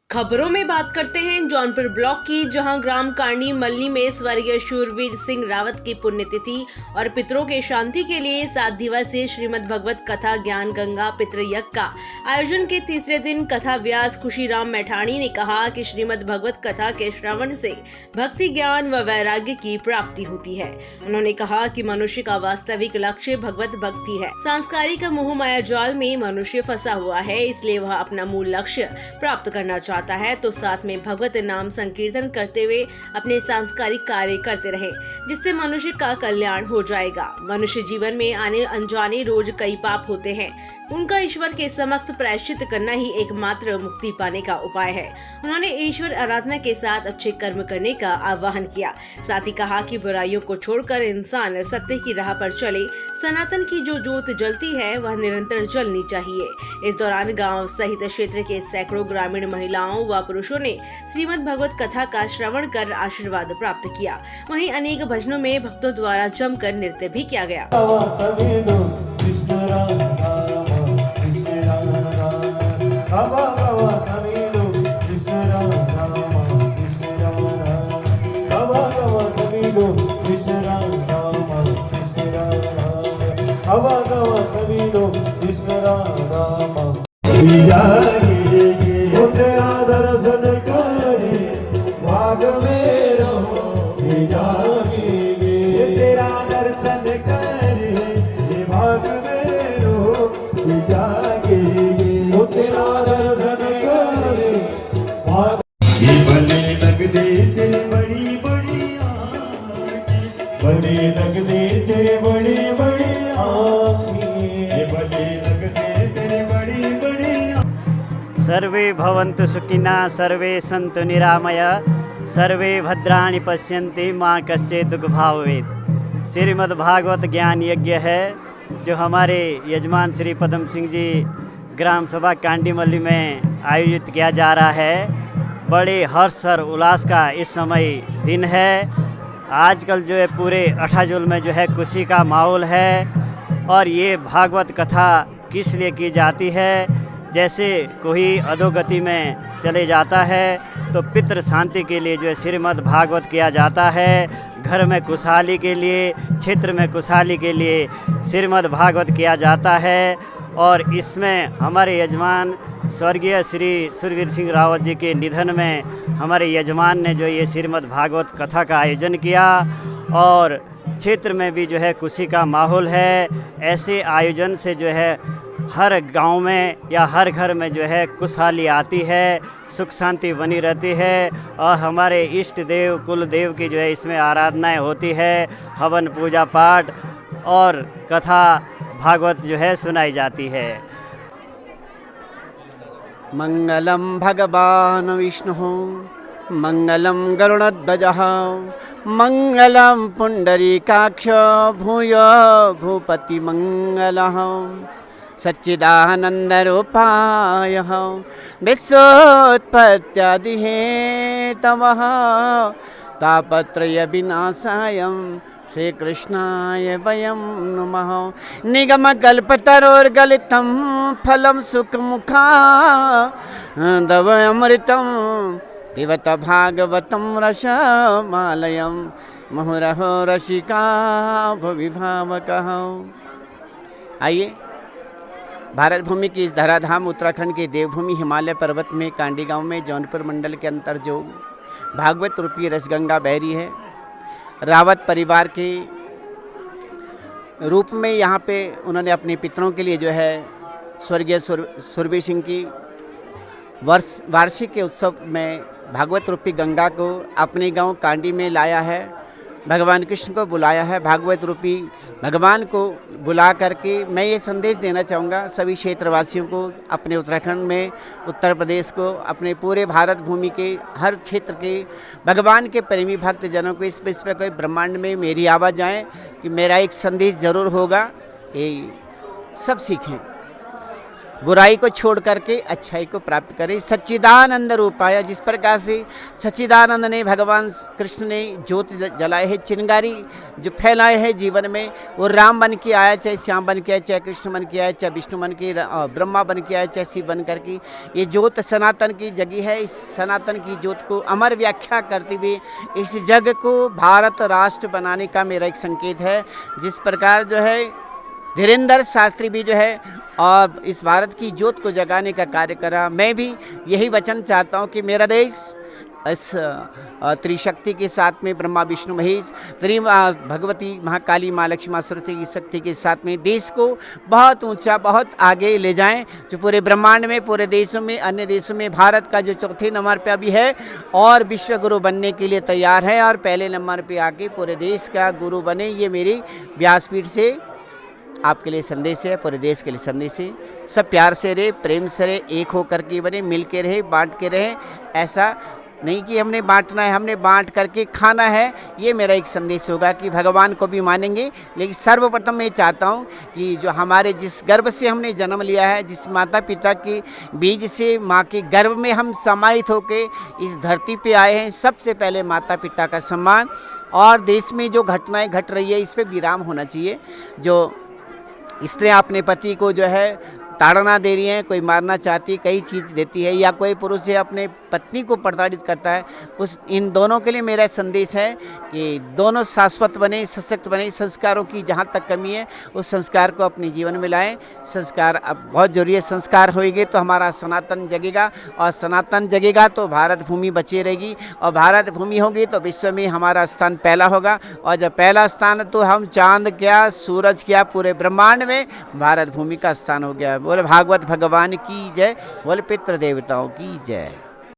खबरों में बात करते हैं जौनपुर ब्लॉक की, जहां ग्राम कारणी मल्ली में स्वर्गीय शूरवीर सिंह रावत की पुण्यतिथि और पितरों के शांति के लिए 7 दिवसीय श्रीमद् भगवत कथा ज्ञान गंगा पितृ यज्ञ का आयोजन के तीसरे दिन कथा व्यास खुशीराम मैठाणी ने कहा कि श्रीमद् भगवत कथा के श्रवण से भक्ति ज्ञान व वैराग्य की प्राप्ति होती है। उन्होंने कहा कि मनुष्य का वास्तविक लक्ष्य भगवत भक्ति है। सांस्कारिक मोह माया जाल में मनुष्य फंसा हुआ है, इसलिए वह अपना मूल लक्ष्य प्राप्त करना चाहता है तो साथ में भगवत नाम संकीर्तन करते हुए अपने सांस्कारिक कार्य करते रहे, जिससे मनुष्य का कल्याण हो जाएगा। मनुष्य जीवन में आने अनजाने रोज कई पाप होते हैं, उनका ईश्वर के समक्ष प्रायश्चित करना ही एकमात्र मुक्ति पाने का उपाय है। उन्होंने ईश्वर आराधना के साथ अच्छे कर्म करने का आह्वान किया। साथ ही कहा कि बुराइयों को छोड़कर इंसान सत्य की राह पर चले। सनातन की जो ज्योत जलती है वह निरंतर जलनी चाहिए। इस दौरान गांव सहित क्षेत्र के सैकड़ों ग्रामीण महिलाओं व पुरुषों ने श्रीमद् भगवत कथा का श्रवण कर आशीर्वाद प्राप्त किया। वहीं अनेक भजनों में भक्तों द्वारा जमकर नृत्य भी किया गया। सभी लोग कृष्ण राम तेरा दर्शन करे भाग में रहो तेरा दर्शन करे भाग में रहो तेरा दर्शन करे भाग भले लग दे तेरी बड़ी बड़ी भले लग दे तेरे बड़ी बड़ी सर्वे भवन्तु सुखिनः, सर्वे सन्तु निरामया, सर्वे भद्राणि पश्यन्ति, माँ कस्य दुख भाव भवेत्। श्रीमद् भागवत ज्ञान यज्ञ है जो हमारे यजमान श्री पदम सिंह जी ग्राम सभा कांडी मल्ली में आयोजित किया जा रहा है। बड़े हर्ष और उल्लास का इस समय दिन है। आजकल जो है पूरे 8 जुल में जो है खुशी का माहौल है। और ये भागवत कथा किस लिए की जाती है? जैसे कोई अधोगति में चले जाता है तो पितृ शांति के लिए जो है श्रीमद् भागवत किया जाता है। घर में खुशहाली के लिए, क्षेत्र में खुशहाली के लिए श्रीमद् भागवत किया जाता है। और इसमें हमारे यजमान स्वर्गीय श्री शूरवीर सिंह रावत जी के निधन में हमारे यजमान ने जो ये श्रीमद् भागवत कथा का आयोजन किया और क्षेत्र में भी जो है खुशी का माहौल है। ऐसे आयोजन से जो है हर गांव में या हर घर में जो है खुशहाली आती है, सुख शांति बनी रहती है और हमारे इष्ट देव कुल देव की जो है इसमें आराधनाएं होती है, हवन पूजा पाठ और कथा भागवत जो है सुनाई जाती है। मंगलम भगवान विष्णु मंगलम गरुड़ध्वजः मंगलम पुंडरीकाक्ष भूय भूपति मंगलः सच्चिदानंद रूपाय विश्वोत्पत्त्यादि हेतवः तापत्रय विनाशाय श्री कृष्णाय वयं नमः। निगम कल्पतरोर्गलितं फलं सुखमुखा दव अमृतं पिबत भागवतं रसमालयं मुहुरहो रसिका भुवि भावुकः। आइए भारत भूमि की इस धराधाम उत्तराखंड की देवभूमि हिमालय पर्वत में कांडी गांव में जौनपुर मंडल के अंतर जो भागवत रूपी रसगंगा बह रही है, रावत परिवार के रूप में यहाँ पे उन्होंने अपने पितरों के लिए जो है स्वर्गीय शूरवीर सिंह की वार्षिक के उत्सव में भागवत रूपी गंगा को अपने गांव कांडी में लाया है। भगवान कृष्ण को बुलाया है। भागवत रूपी भगवान को बुला करके मैं ये संदेश देना चाहूँगा सभी क्षेत्रवासियों को, अपने उत्तराखंड में, उत्तर प्रदेश को, अपने पूरे भारत भूमि के हर क्षेत्र के भगवान के प्रेमी भक्त जनों को इस विश्व कोई ब्रह्मांड में मेरी आवाज़ आए कि मेरा एक संदेश ज़रूर होगा, ये सब सीखें। बुराई को छोड़ करके अच्छाई को प्राप्त करें। सच्चिदानंद रूपाय, जिस प्रकार से सच्चिदानंद ने, भगवान कृष्ण ने ज्योत जलाए है, चिंगारी जो फैलाए है जीवन में, वो राम बन के आया, चाहे श्याम बन के आया, चाहे कृष्ण बन के आया, चाहे विष्णु बन के, ब्रह्मा बन के आया, चाहे शिव बन करके, ये ज्योत सनातन की जगी है। इस सनातन की ज्योत को अमर व्याख्या करते हुए इस जग को भारत राष्ट्र बनाने का मेरा एक संकेत है। जिस प्रकार जो है धीरेन्द्र शास्त्री भी जो है और इस भारत की ज्योत को जगाने का कार्य करा, मैं भी यही वचन चाहता हूँ कि मेरा देश इस त्रिशक्ति के साथ में, ब्रह्मा विष्णु महेश, भगवती महाकाली माँ लक्ष्मी माँ सरस्वती की शक्ति के साथ में देश को बहुत ऊंचा, बहुत आगे ले जाएं। जो पूरे ब्रह्मांड में, पूरे देशों में, अन्य देशों में भारत का जो चौथे नंबर पे अभी है और विश्व गुरु बनने के लिए तैयार है और पहले नंबर पे आके पूरे देश का गुरु बने, ये मेरी व्यासपीठ से आपके लिए संदेश है, पूरे देश के लिए संदेश है। सब प्यार से रहे, प्रेम से रहे, एक होकर के बने, मिल के रहे, बांट के रहे। ऐसा नहीं कि हमने बांटना है, हमने बांट करके खाना है। ये मेरा एक संदेश होगा कि भगवान को भी मानेंगे, लेकिन सर्वप्रथम मैं चाहता हूँ कि जो हमारे जिस गर्भ से हमने जन्म लिया है, जिस माता पिता के बीज से, माँ के गर्भ में हम समाहित होके इस धरती पे आए हैं, सबसे पहले माता पिता का सम्मान। और देश में जो घटनाएँ घट रही है, इस पर विराम होना चाहिए। जो स्त्रियाँ अपने पति को जो है ताड़ना दे रही हैं, कोई मारना चाहती है, कई चीज़ देती है, या कोई पुरुष है अपने पत्नी को प्रताड़ित करता है, इन दोनों के लिए मेरा संदेश है कि दोनों शाश्वत बने, सशक्त बने। संस्कारों की जहाँ तक कमी है उस संस्कार को अपने जीवन में लाएं। संस्कार अब बहुत जरूरी है। संस्कार होएंगे तो हमारा सनातन जगेगा, और सनातन जगेगा तो भारत भूमि बची रहेगी, और भारत भूमि होगी तो विश्व में हमारा स्थान पहला होगा। और जब पहला स्थान तो हम चांद क्या, सूरज क्या, पूरे ब्रह्मांड में भारत भूमि का स्थान हो गया। बोले भागवत भगवान की जय, बोले पितृ देवताओं की जय।